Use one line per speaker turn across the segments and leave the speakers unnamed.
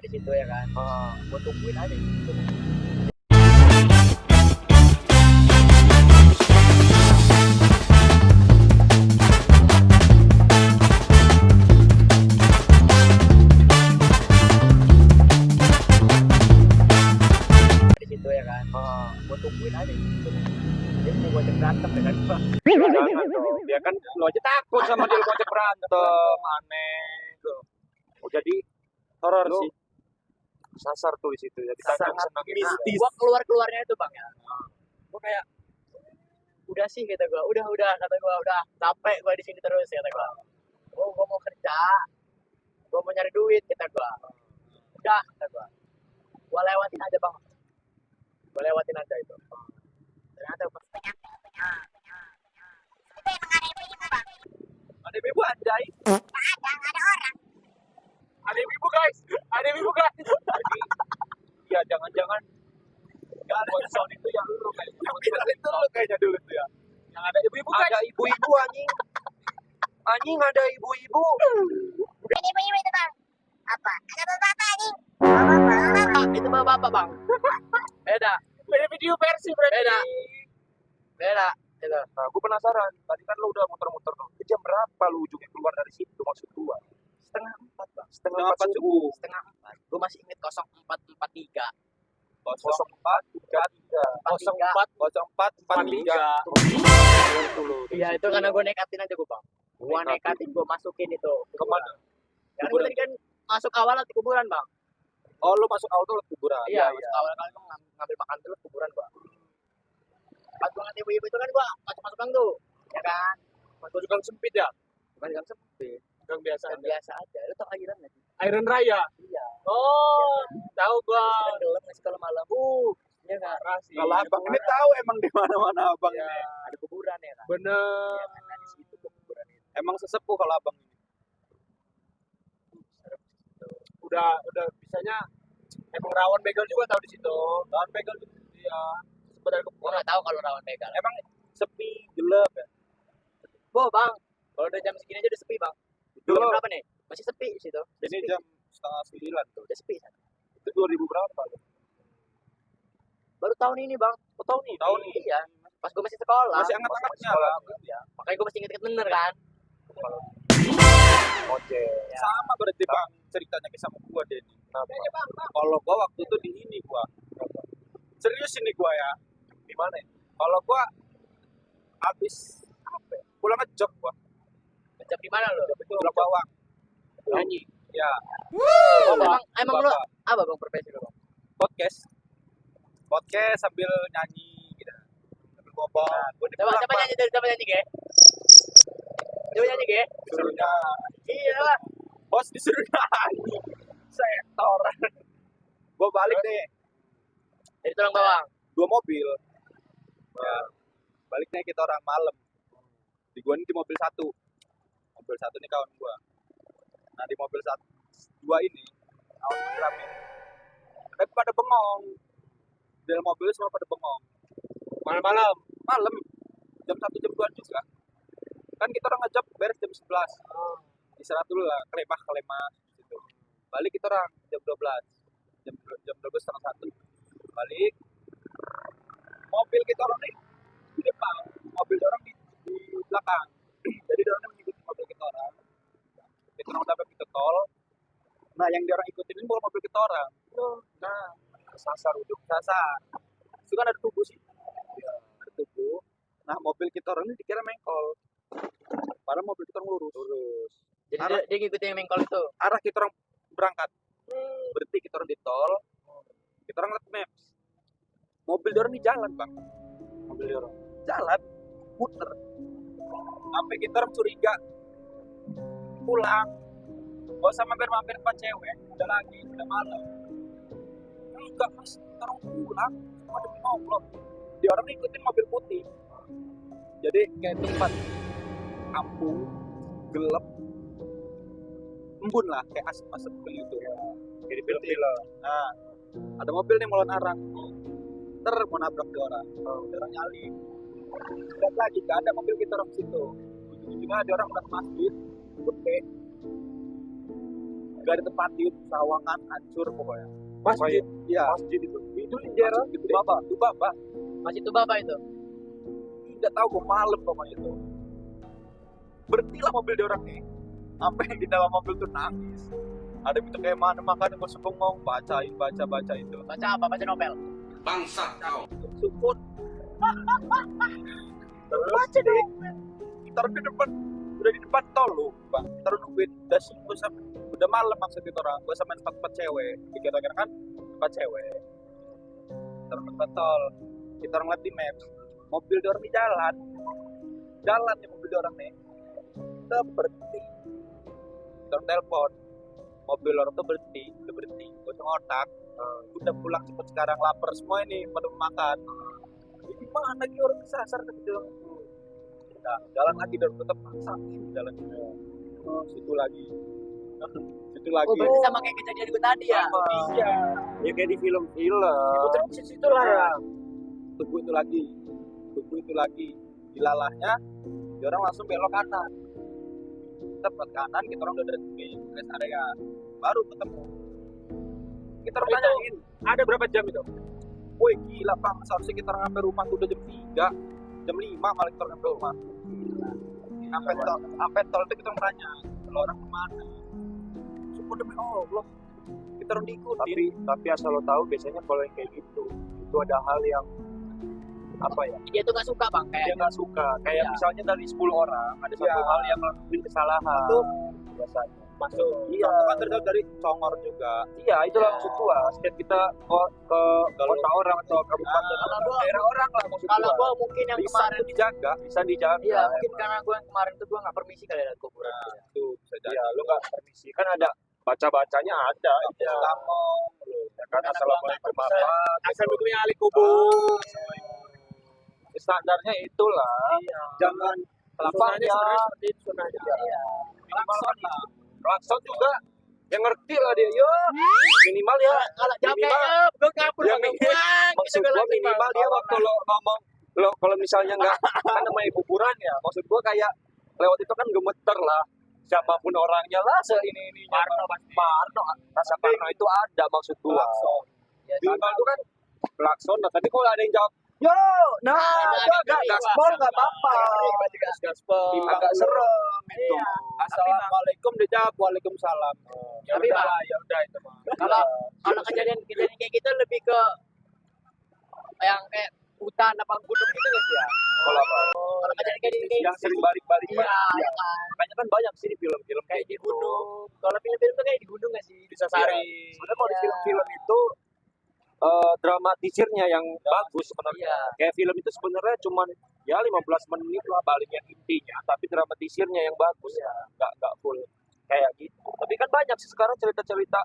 di situ ya kan. Gua tungguin aja di situ. Di situ ya kan. Gua tungguin aja di situ. Dia mau gua berantem ya kan.
Jangan dong. Dia kan lo aja takut sama dia ngajak berantem, aneh tuh. Oh, jadi horor
Lu-
sih. Sasar tuh di situ. Jadi
Sangat
senang
mistis. Gua keluarnya itu bang ya. Gua kayak udah sih kata gua, udah kata gua, udah capek gua di sini terus kata gua. Oh, gua mau kerja, gua mau nyari duit kata gua. Udah kata gua lewatin aja bang, gua lewatin aja itu. Ternyata pas
Ada ibu anjay. Ada ibu guys. Ada ibu guys. Jadi, ya jangan-jangan yang buat sound itu yang dulu kayaknya. Itu lu kayaknya dulu tuh ya. Yang ada ibu-ibu guys. Ada ibu-ibu anjing. Anjing ada ibu-ibu.
Ini ibu-ibu itu bang. Apa? Ada bapak anjing.
itu bapak bang, beda,
Beda video versi berarti.
beda, itu.
Nah, gue penasaran. Tadi kan lu udah muter-muter tuh. Jam berapa lu ujungnya keluar dari situ maksud gua?
Setengah 4 bang,
Setengah 4 subuh.
setengah 4. Gua masih inget 0443.
0443.
Iya itu karena gua nekatin aja gua bang. Gua nekatin, gua masukin itu.
Kemana?
Karena gua tadi kan masuk awal di kuburan bang.
Oh, lu masuk auto lu kuburan.
Iya, masuk awal kali gua ngambil makan dulu kuburan gua. Pas gua ngeliat ibu-ibu itu kan gua masuk gang tuh, ya kan?
Masuk gang sempit ya?
Bukan gang sempit,
Gang biasa
gang
aja.
biasa aja. Lu tau aliran nggak sih?
Iron Raya.
Iya.
Oh, tahu gua.
Kan gelap nggak sih kalau malam? Iya nggak?
Rasi.
Kalau abang ini tahu emang di mana-mana abang
Iya,
ini.
ada kuburan ya kan?
Bener.
Iya kan, nah, di situ tuh kuburan itu.
Emang sesepuh kalau abang ini.
Udah bisanya emang rawan begal juga tahu di situ. Rawan begal juga dia. Sebenarnya
Gua nggak tahu kalau rawan begal.
Emang sepi, gelap ya.
Bang, kalau udah jam segini aja udah sepi bang.
Itu
Jam berapa nih? Masih sepi di situ.
ini jam 8:30 tuh.
Udah sepi kan?
Itu 2000 berapa tuh?
Baru tahun ini bang.
Oh, tahun ini.
Tahun ini. Iya. Pas gua masih sekolah.
Masih hangat-hangatnya
Sekolah.
lah.
Iya. Makanya gua masih inget-inget bener kan.
Oke.
Ya.
Sama berarti bang ceritanya sama gua deh nih. Kalau gua waktu itu di ini gua. Serius ini gua ya.
di mana ya?
Kalau gua habis apa ya? Pulang ngejok gua.
Jam di mana lo?
Pulang bawang.
Nyanyi.
Ya,
Emang lu
Bapak.
apa bang profesi lo bang?
podcast sambil nyanyi gitu. Sambil ngomong. Gua di
Coba
pulang,
siapa
Bang.
nyanyi coba nyanyi ge? Coba nyanyi ge?
Disuruh nyanyi.
Iya lah.
Bos disuruh nyanyi. Sektor. Gua balik deh.
Dari tulang bawang.
2 mobil. Ya, baliknya kita orang malam. Di gua ini di mobil 1. Mobil 1 nih kawan gua. Nah, di mobil 2 ini kawan gua rame. Tapi pada bengong. Di dalam mobil semua pada bengong.
Malam-malam.
Malam jam 1 jam 2 juga. Kan kita orang ngejap beres jam 11. Istirahat dulu lah, kelemah gitu. Balik kita orang jam 12. Jam 12 setengah 1. Balik. Mobil kita orang nih di depan, mobil orang di belakang. Jadi dia orang mengikuti mobil kita orang. Kita orang udah pintu tol. Nah, yang dia orang ikutin ini bukan mobil kita orang. Nah, sasar ujung sasar. Itu kan ada tubuh sih. Iya, ada tubuh. Nah, mobil kita orang ini dikira mengkol. Padahal mobil kita orang lurus.
Jadi
Arah.
dia ngikutin yang mengkol itu.
Arah kita orang berangkat. Berhenti kita orang di tol. Kita orang lihat maps. Mobil dia orang di jalan, Bang. Mobil dia orang jalan, puter. Sampai kita orang curiga. Pulang. Gak usah mampir-mampir tempat cewek. Udah lagi, udah malam. Enggak, Mas. Kita orang pulang. Cuma demi ngobrol. Dia orang ngikutin mobil putih. Jadi kayak tempat kampung, gelap, embun lah, kayak asap-asap begitu.
Jadi film-film.
Nah, ada mobil nih mau arah. Mau nabrak ke orang. Dia orang nyali. Lihat lagi, gak ada mobil kita orang situ. Ujung-ujungnya ada orang udah ke masjid, gede. Gak ada tempat di Sawangan, hancur pokoknya.
Masjid.
Iya.
Masjid itu di daerah
Itu Baba.
Masih tuh bapak itu.
Tidak tahu kok malam pokoknya itu. Berhentilah mobil di orang nih. Sampai di dalam mobil tuh nangis. Ada itu kayak mana makan gue bengong baca itu.
Baca apa? Baca novel.
Bangsa kau.
Sukun. Baca deh. Kita di depan, udah di depan tol lu, bang. Kita nungguin, udah malam maksud itu orang. Gue sama tempat cewek, dikira-kira kan tempat cewek. Kita tempat tol, kita orang lihat di maps, mobil di orang di jalan nih mobil di orang nih. Kita berhenti, kita telepon, mobil orang tuh berhenti, gue ngotak. Udah pulang cepet sekarang, lapar semua ini pada makan. Ini mana lagi orang kesasar gitu. Nah, jalan lagi dan tetap maksain jalan situ lagi.
Oh, berarti sama kayak kejadian gue tadi ya?
Iya.
Ya kayak di film-film.
Itu situ lah ya. Tunggu itu lagi. Dilalahnya, dia orang langsung belok kanan. Kita belok kanan, kita orang udah di rest area. Baru ketemu. Kita orang tanyain,
Ada berapa jam itu?
woi gila bang, seharusnya kita orang sampai rumah tuh udah jam 3, jam 5 malah kita orang sampai rumah. Sampai tol itu kita tanya, kalau orang kemana? Syukur demi Allah, kita orang diikutin.
Tapi asal lo tahu biasanya kalau yang kayak gitu itu ada hal yang apa ya?
Dia tuh gak suka bang,
Dia
kayak
nggak suka. Kayak
Iya.
misalnya dari 10 orang ada satu
Iya.
hal yang ngelakuin kesalahan.
Itu
biasanya.
masuk.
Iya.
Contoh kan dari Congor juga.
Iya, itu maksud gua. Setiap kita ke kota orang atau kabupaten
Kalau
atau
gua-
daerah orang lah maksud
kalau
gua.
gue mungkin yang
Bisa
kemarin
dijaga.
Bisa dijaga.
iya mungkin karena gue yang kemarin tuh gue nggak permisi kali lihat kuburan.
Nah, itu bisa jadi.
Iya, lu nggak permisi. Kan ada baca-bacanya ada.
Iya. Tamong,
Ya kan, assalamualaikum
Bisa.
apa.
Assalamualaikum ahli kubur.
Standarnya itulah.
Iya.
Jangan
Sunahnya
lapangnya.
seperti itu sunahnya.
Iya.
Klakson lah.
Klakson juga yang ngerti lah dia. Yo, minimal ya.
Kalau jam
Minimal.
kayak gue ngapur
Ya,
pakai
minimal.
uang
Maksud
gitu
gua minimal dia waktu lo ngomong lo kalau misalnya nggak kan namanya kuburan ya, maksud gua kayak lewat itu kan gemeter lah, siapapun orangnya lah ini
Parno pasti.
Parno, rasa Parno itu ada maksud gua.
Klakson.
Ya,
Minimal itu kan klakson. Nah, tapi kalau ada yang jawab yo, nah
Ada
gaspol nggak apa-apa,
gaspol.
agak serem itu.
Iya.
Assalamualaikum dia jawab waalaikumsalam. Ya
Tapi,
udah,
Bang,
ya udah itu mah.
Kalau kejadian kayak gitu lebih ke yang kayak hutan apa gunung gitu nggak sih ya?
Kalau apa?
Kalau kejadian kayak gitu
Yang sering balik-balik.
iya, ya kan.
Makanya kan banyak sih di film-film
Kayak di
gitu.
gunung. Kalau film-film tuh kayak di gunung nggak sih?
Bisa sari.
Sebenarnya kalau di
Iya.
film-film itu dramatisirnya yang bagus sebenarnya.
Iya.
Kayak film itu sebenarnya cuman ya 15 menit lah balik yang intinya, tapi dramatisirnya yang bagus ya, nggak full kayak gitu. Tapi kan banyak sih sekarang cerita-cerita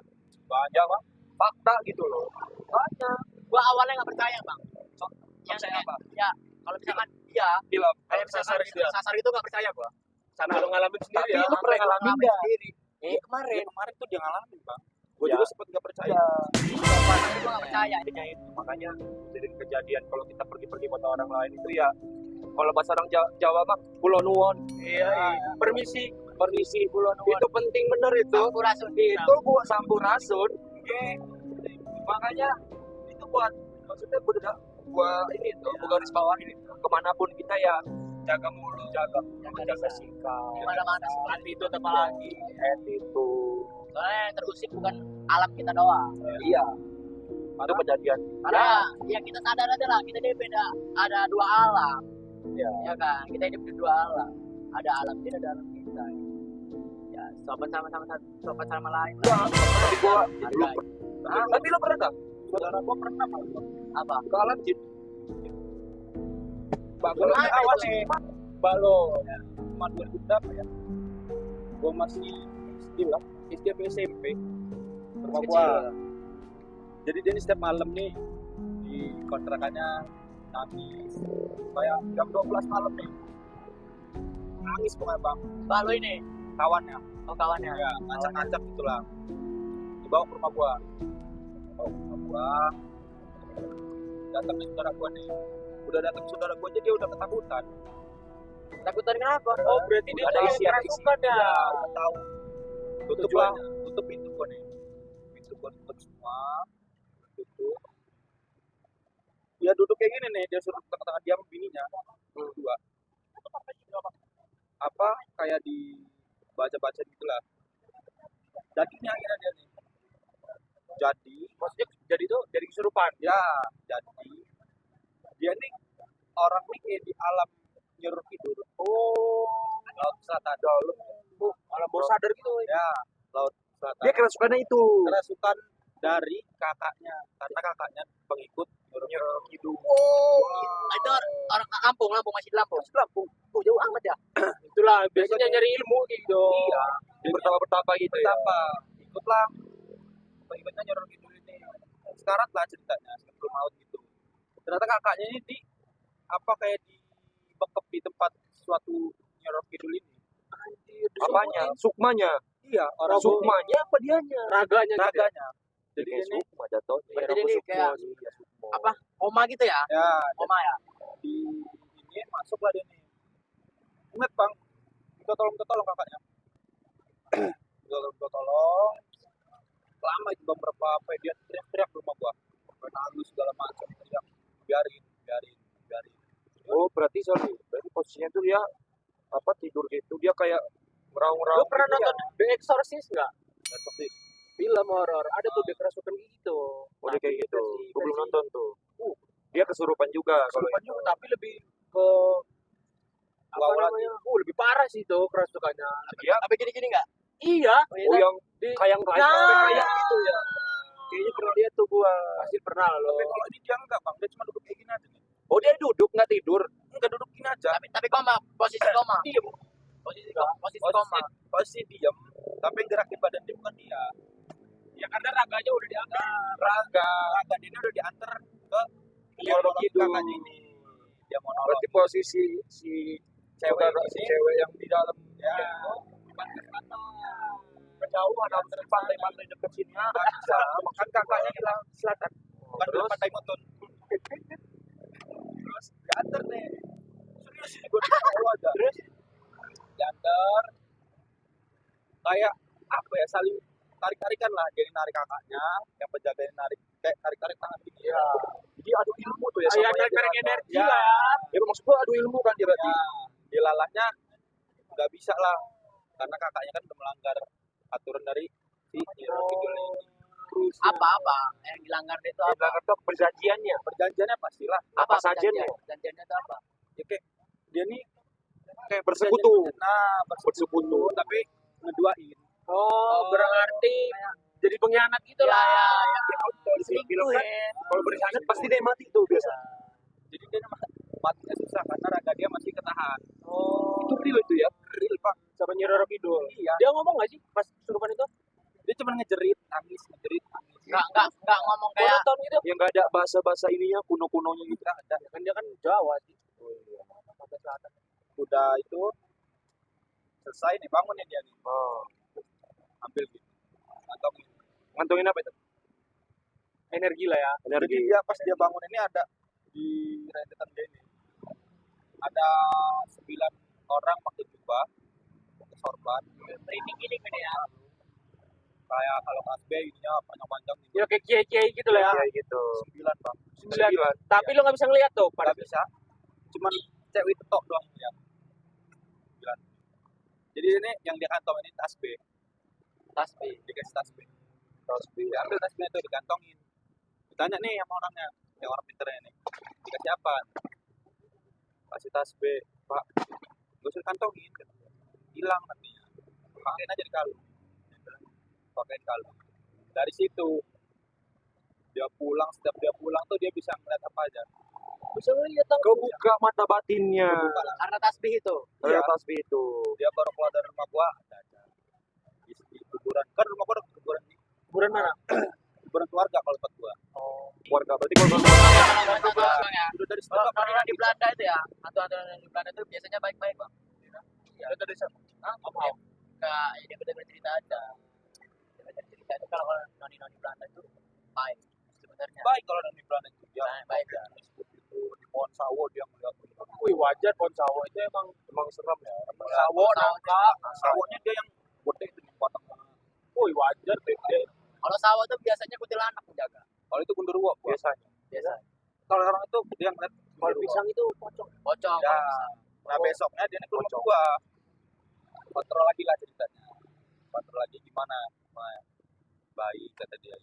banyak Bang. Fakta gitu loh. Banyak.
Gua awalnya nggak percaya bang. Yang
Percaya
kayak-
apa?
Ya, kalau misalkan iya,
Film.
kayak misalkan sasar itu nggak percaya gua.
Sana lu ngalamin sendiri
Tapi
ya.
lu pernah ngalamin
Ngalamin
nggak?
sendiri.
Iya,
Kemarin tuh dia ngalamin, Bang. Gue
Ya.
juga sempet gak percaya.
Tapi gua nggak percaya.
Makanya jadi kejadian kalau kita pergi-pergi sama orang lain itu ya, kalau bahasa orang Jawa mah pulau nuwun.
Iya.
Permisi pulau nuwun. Itu penting bener itu.
Sampurasun.
Itu buat sampurasun. Makanya itu buat maksudnya gua ini tuh gua garis bawah ini kemanapun kita ya jaga mulut, jaga sikap,
Di mana-mana sih.
Attitude apa lagi?
attitude.
Soalnya yang terusik bukan alam kita doang.
Iya. Itu kejadian.
Karena ya kita sadar aja lah, kita ini beda. Ada dua alam.
Iya.
Ya kan, kita hidup di dua alam. Ada alam kita, ada alam kita. Ya, sobat sama lain.
Tapi gua
Hargai.
tapi lu pernah nggak?
Saudara gua pernah
Apa? Ke alam jin.
Bagus
Gimana
awal
itu?
nih. Balo. Cuma 2000 berapa ya? Gua masih SD lah. SD atau SMP. Rumah
Kecil.
gua. Jadi dia nih setiap malam nih di kontrakannya nangis. Kayak jam 12 malam nih. Nangis pokoknya bang.
Balo ini,
Kawannya.
oh kawannya.
Ya, ngacak-ngacak gitu lah. Dibawa ke rumah gua. Dibawa ke rumah gua. Datang nih saudara gua nih. Udah datang saudara gua aja dia udah ketakutan.
Takutan kenapa?
Oh berarti dia
Ada
tahu
isian
kerasukan ya. Udah tahu. Tutup lah, tutup pintu gua nih. Pintu gua tutup semua. Tutup. Dia duduk kayak gini nih, dia suruh tengah-tengah diam bininya. Dua. Apa kayak di baca-baca gitulah. Jadi ini akhirnya dia nih. Jadi
Maksudnya jadi itu jadi kesurupan.
ya, jadi dia nih orang nih kayak di alam nyuruh tidur.
Oh,
Laut selatan.
malah baru sadar gitu.
Ya, laut selatan.
Dia kerasukannya itu.
Kerasukan dari kakaknya, karena kakaknya pengikut nyuruh tidur.
Oh, itu orang Lampung masih di Lampung.
Lampung.
Oh, jauh amat ya.
Itulah biasanya nyari ilmu gitu.
Iya.
Dia bertapa-bertapa gitu ya.
Betapa ikutlah pengikutnya nyuruh tidur ini. Sekarat lah ceritanya, sebelum maut gitu. Ternyata kakaknya ini di apa kayak dibekep di tempat suatu nyuruh tidur ini.
Apanya? Sukmanya.
Iya, orang
Sukmanya apa dianya? Raganya.
naganya. Jadi
Jadi
ini
sukma jatuhnya.
Berarti ini kayak apa? Oma gitu ya?
ya
Oma ya.
di ini masuklah dia nih. Ingat bang, kita tolong kakaknya. kita tolong. Lama itu bang berapa apa dia teriak-teriak ke rumah gua. Nangis segala macam teriak. Biarin.
Oh, berarti posisinya tuh dia apa tidur gitu dia kayak meraung-raung.
Lu pernah
gitu ya?
nonton The Exorcist enggak?
Seperti
Film horor. Ada tuh dia kerasukan gitu.
Oh, dia kayak gitu.
versi-
Gue belum
versi-
nonton tuh. Dia kesurupan juga kalau
Kesurupan
itu.
juga, tapi lebih ke apa
Wow,
namanya? Lebih parah sih itu kerasukannya.
Dia
Tapi gini-gini enggak? Iya.
oh yang
Di-
kayang-kayang
Nah.
kayak gitu ya. Kayaknya pernah lihat tuh gua.
Pasti pernah loh.
tapi kalau ini dia enggak bang, dia cuma duduk kayak gini aja nih.
Oh, dia duduk nggak tidur.
Enggak duduk gini aja.
Tapi koma, posisi koma.
Diem.
Posisi koma.
Posisi diem, tapi yang gerakin badan dia bukan dia.
Ya karena raganya udah diangkat.
Raga dia udah diantar ke
Nyolong gitu.
kakaknya ini. Dia mau nolong.
Berarti posisi si
Cewek
saudara-
ini.
cewek yang di dalam
Ya.
kejauhan hampir pantai-pantai dekat sini.
Bisa. Kan kakaknya hilang selatan. Bukan
Terus?
di pantai Mutun. Terus diantar nih. Serius ini gue tahu aja. Terus diantar. Kayak apa ya, saling tarik-tarikan lah. Jadi narik kakaknya, yang penjaganya narik kayak tarik-tarik tangan gini.
Iya. Jadi adu ilmu tuh ya
Iya,
sama
tarik-tarik
yang
energi
ya.
lah.
Ya maksud gua adu ilmu kan dia berarti.
Ya, dilalahnya nggak bisa lah. Karena kakaknya kan udah melanggar aturan dari si Nyiro Kidul ini.
Terus
Apa yang dilanggar itu
Di
apa?
Jakarta perjanjiannya.
Perjanjiannya pastilah.
Apa sajiannya?
Perjanjiannya itu apa?
Ya kayak dia nih kayak
Bersekutu.
Nah,
Bersekutu.
tapi ngeduain.
Oh, berarti
Jadi pengkhianat gitu
ya,
lah.
ya,
Ya, kalau di film kan
ya.
kalau berkhianat pasti dia mati tuh biasa.
Jadi dia matinya susah karena raga dia masih ketahan.
Oh,
Itu real itu ya.
Real pak.
Sama Nyiroro Kidul.
Iya.
dia ngomong nggak sih pas kesurupan itu?
Dia cuma ngejerit, nangis.
Nggak ngomong kayak
Monoton gitu. Yang nggak ada bahasa-bahasa ininya kuno-kunonya gitu.
Nggak ada.
kan dia kan Jawa sih.
Pantai Selatan.
Udah itu selesai nih, bangun ya dia nih.
Oh.
Ambil gitu. Ngantongin.
Ngantongin apa itu? Energi lah ya.
Jadi
Energi.
dia pas dia bangun ini ada di rentetan dia ini. Ada 9 orang pakai jubah, pakai sorban.
Training gini kan ya.
Kayak kalau kasbe ininya panjang-panjang gitu.
Ya kayak kiai-kiai gitu lah ya.
Kayak gitu.
9 bang.
9. Tapi lo nggak bisa ngeliat tuh pada
Nggak bisa. Cuman cewek itu tok doang ya. 9. Jadi ini yang dia kantong ini tasbih.
tasbih.
Dikasih tasbih. Diambil tasbihnya itu dikantongin. Ditanya nih sama orangnya, yang orang pinternya nih. Dikasih apa? Kasih tasbih, Pak. Gak usah kantongin. Hilang nantinya. Pakein aja di kalung. Pakein kalung. Dari situ dia pulang, setiap dia pulang tuh dia bisa ngeliat apa aja.
Bisa ngeliat dong.
Kebuka mata batinnya.
Kebuka lah.
Karena tasbih itu.
Iya.
Tasbih itu.
Dia baru keluar dari rumah gua ada di kuburan. Kan rumah gua ada kuburan nih.
Kuburan mana?
Kuburan keluarga kalau tempat gua.
Keluarga berarti kalau
ya.
Udah dari situ
Kalau
nggak pernah
di Belanda itu ya, hantu-hantu di Belanda itu biasanya baik-baik bang.
Ya, udah dari situ.
Oke. Kayak dia benar-benar cerita aja. Dia cerita itu kalau noni-noni Belanda itu baik sebenarnya.
Baik kalau dari Belanda itu dia
Baik ya.
itu di pohon sawo dia melihat.
wih wajar pohon sawo itu emang serem ya.
Sawo nangka.
Sawonya dia yang gede itu nih potong.
Woi wajar deh.
Kalau sawah tuh biasanya kuntilanak menjaga.
Kalau itu gundurwo biasanya.
Biasa.
Kalau orang itu dia ngeliat
Kalau pisang itu pocong.
Pocong.
ya. Nah besoknya dia ke rumah gua. Kontrol lagi lah ceritanya. Kontrol lagi gimana? Nah, baik kata dia.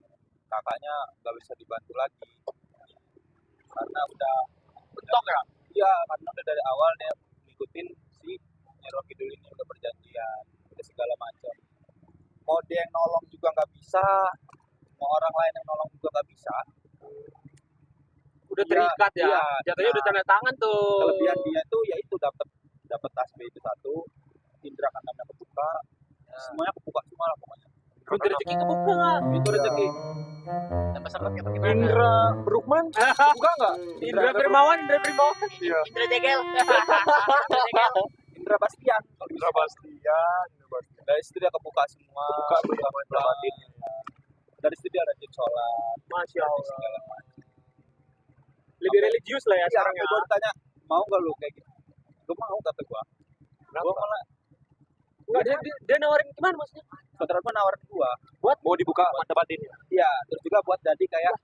Kakaknya nggak bisa dibantu lagi karena udah
Betok ya?
iya karena udah dari awal dia ngikutin si Nyerok Kidul ini udah perjanjian udah segala macam mau dia yang nolong juga nggak bisa mau orang lain yang nolong juga nggak bisa
Udah
Iya,
terikat ya.
iya.
Jatuhnya udah tanda tangan tuh.
kelebihan dia tuh ya itu dapat tasbih itu satu indra keenamnya kebuka semuanya kebuka semua lah pokoknya
Kunti rezeki kebuka.
itu rezeki
Tambah seret kayak bagaimana?
Indra Brukman.
buka nggak
Indra Firmawan.
Iya.
Indra Jegel. Indra Jegel.
Indra Bastian
Indra Bastian.
dari situ dia kebuka semua
Kebuka
kebuka batin dari situ dia rajin sholat
Masya
rajin
Allah.
segala macam
Lebih religius lah ya
iya
sekarang ya.
gue ditanya mau nggak lu kayak gitu gue mau kata gue gue malah
Enggak, dia nawarin gimana maksudnya?
saudara gue nawarin gue
Buat mau dibuka mata batinnya.
iya terus juga buat jadi kayak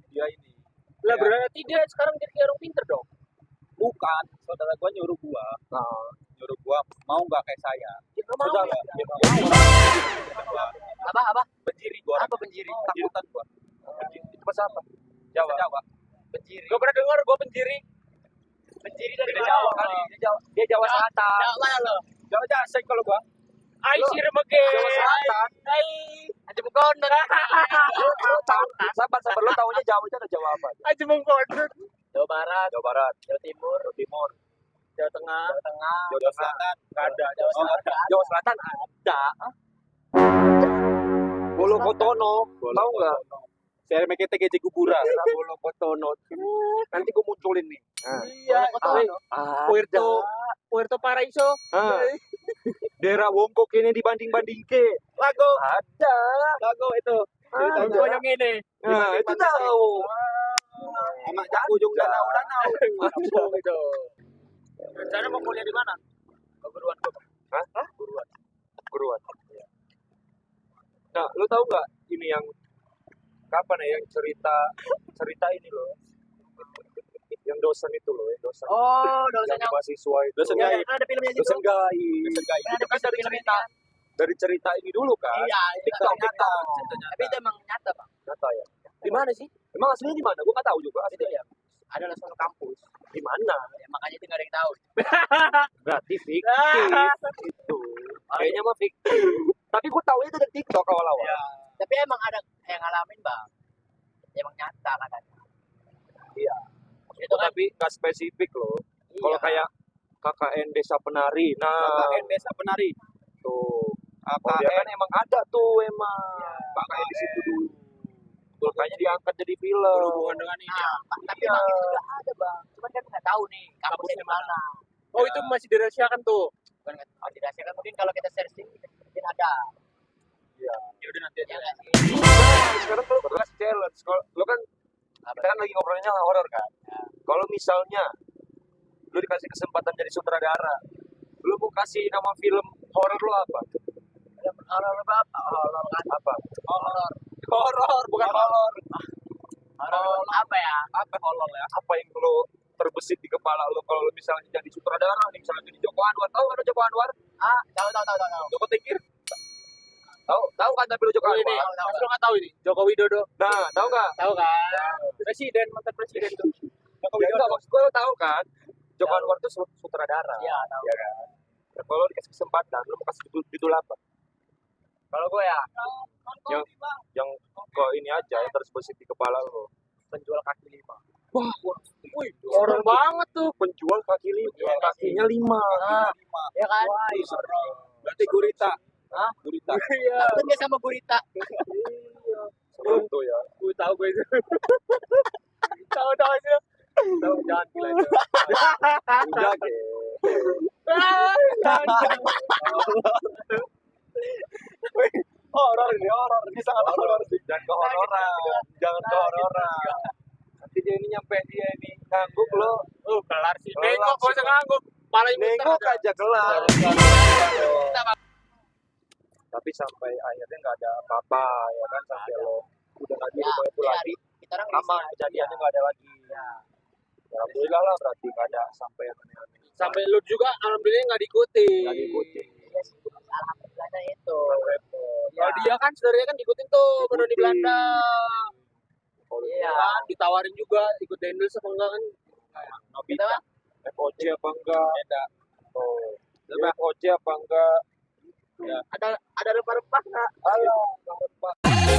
dia ini
Lah
Ya.
berarti dia sekarang jadi kayak orang pinter dong.
bukan saudara gue nyuruh gue nyuruh gue mau nggak kayak saya
Dia nggak mau.
sudah
Ya.
dia mau
Apa?
penjiri gue
Apa penjiri?
takutan gue
Itu bahasa apa? Jawa.
Jawa
Penjiri.
Gua pernah dengar gua penjiri.
Penjiri dari
Dia
mana?
Jawa kali dia Jawa Selatan
Jawa mana lo?
Jawa Jasek kalau gue
Ai
Lo-
sirmege.
Jawa Selatan
Ai.
Aja bukan.
lo tahu sabar lo tahunya Jawa itu ada Jawa apa
Aja mengkodok.
Jawa Barat,
Jawa Barat
Jawa Timur,
Timur
Jawa Tengah.
Jawa Tengah,
Jawa Selatan
Enggak ada.
Jawa
Oh,
Selatan.
Jawa Selatan ada. Bolo Kotono. Tahu enggak?
saya mekete keje kuburan
Bolo Kotono. Nanti gua munculin nih.
Iya, Kotono.
Puerto Paraiso.
Ah. Daerah Wongkok ini dibanding-banding ke
Lago.
ada
Lago itu.
Ada.
Gua yang ini.
nah itu tahu sama ujung danau
Langsung itu. Rencana mau kuliah di mana?
Keguruan gua.
Hah? Guruan. Nah, lu tahu nggak ini yang kapan ya yang cerita ini loh, yang dosen itu loh, yang dosen.
Oh, dosen
yang
yang
mahasiswa itu.
Dosen
Iya,
gaib.
kan ada filmnya gitu.
Dosen gaib.
Kan ada
Kan dari cerita, dari cerita ini dulu kan.
Iya,
TikTok nyata
Tapi itu emang nyata, Bang.
Nyata ya. Di mana sih? Emang aslinya di mana? Gua nggak tahu juga.
Itu ya. Adalah suatu kampus.
Di mana?
Ya, makanya itu nggak ada yang tahu.
Berarti fiktif. Itu. Kayaknya mah fiktif. Tapi gua tahu itu dari TikTok awal-awal.
Ya. Tapi emang ada yang ngalamin, Bang. Emang nyata katanya.
Iya.
Itu kan
Tapi nggak spesifik loh.
iya.
Kalau kayak KKN Desa Penari, nah
KKN Desa Penari
tuh. Kalau dia
KKN
kan emang ada tuh emang. KKN di situ dulu. Makanya diangkat jadi film.
berhubungan dengan ini
Nah, tapi emang itu juga ada, Bang. Cuman kan nggak tahu nih kampusnya di mana.
Oh itu masih dirahasiakan tuh.
Bukan nggak tahu dirahasiakan, mungkin kalau kita searching mungkin ada.
Iya.
ya udah nanti
Ya
aja
nggak sih?
Sekarang kalau kasih challenge, kalau lo kan kita kan lagi ngobrolnya horor kan. Kalau misalnya lo dikasih kesempatan jadi sutradara, lo mau kasih nama film horor lo apa?
Horor apa? Horor kan?
Apa?
Horor
bukan horor.
Horor apa ya?
Apa horor ya? Apa yang lo terbesit di kepala lo kalau lo misalnya jadi sutradara, nih, misalnya jadi Joko Anwar, tahu kan Joko Anwar?
Ah, tahu.
Joko Tingkir? Tahu kan tapi lo Joko Anwar?
tahu.
Mas lo nggak tahu ini? Joko Widodo. Nah, tahu nggak?
Tahu kan?
Presiden, mantan presiden tuh. Joko Widodo. Enggak, maksud gue lo tahu kan? Joko
Tahu.
Anwar tuh sutradara.
Iya, tahu.
Ya kan? Nah, kalau lo dikasih kesempatan, lo mau kasih judul apa?
Kalau gue ya
Yang kok ini aja, yang terbesit di kepala lo.
penjual kaki lima.
Wah, wih, orang banget tuh penjual kaki lima,
Iya,
kakinya 5.
Ya kan?
berarti gurita
Hah?
gurita
Iya.
Kan dia sama gurita.
Sebelum tuh ya. Gue tahu gue itu. Tahu aja. Tahu jangan gila itu. Udah ke. Horor ini sangat horor sih. Jangan kehororan. Nanti dia ini nyampe dia ini ngangguk lo.
Kelar sih.
Nengok, gak usah ngangguk. Palanya
nengok aja kelar Tapi sampai akhirnya nggak ada apa-apa ya kan, sampai lo udah nggak di
Ya,
rumah itu
ya,
lagi
kita orang
aman, kejadiannya nggak ada lagi.
Ya.
Ya, alhamdulillah lah, berarti nggak ada sampai yang aneh-aneh.
Sampai lu juga alhamdulillah nggak diikuti.
Nggak diikuti.
Iya sih, alhamdulillahnya itu.
Repot.
Kalau dia kan sebenarnya kan diikutin tuh menurut di
Diikutin.
Belanda.
Iya.
Kan ditawarin juga ikut Dendels apa enggak kan?
Kita mah
FOC apa enggak?
Beda.
Oh, FOC apa enggak?
ada rempah-rempah nggak?
Alah,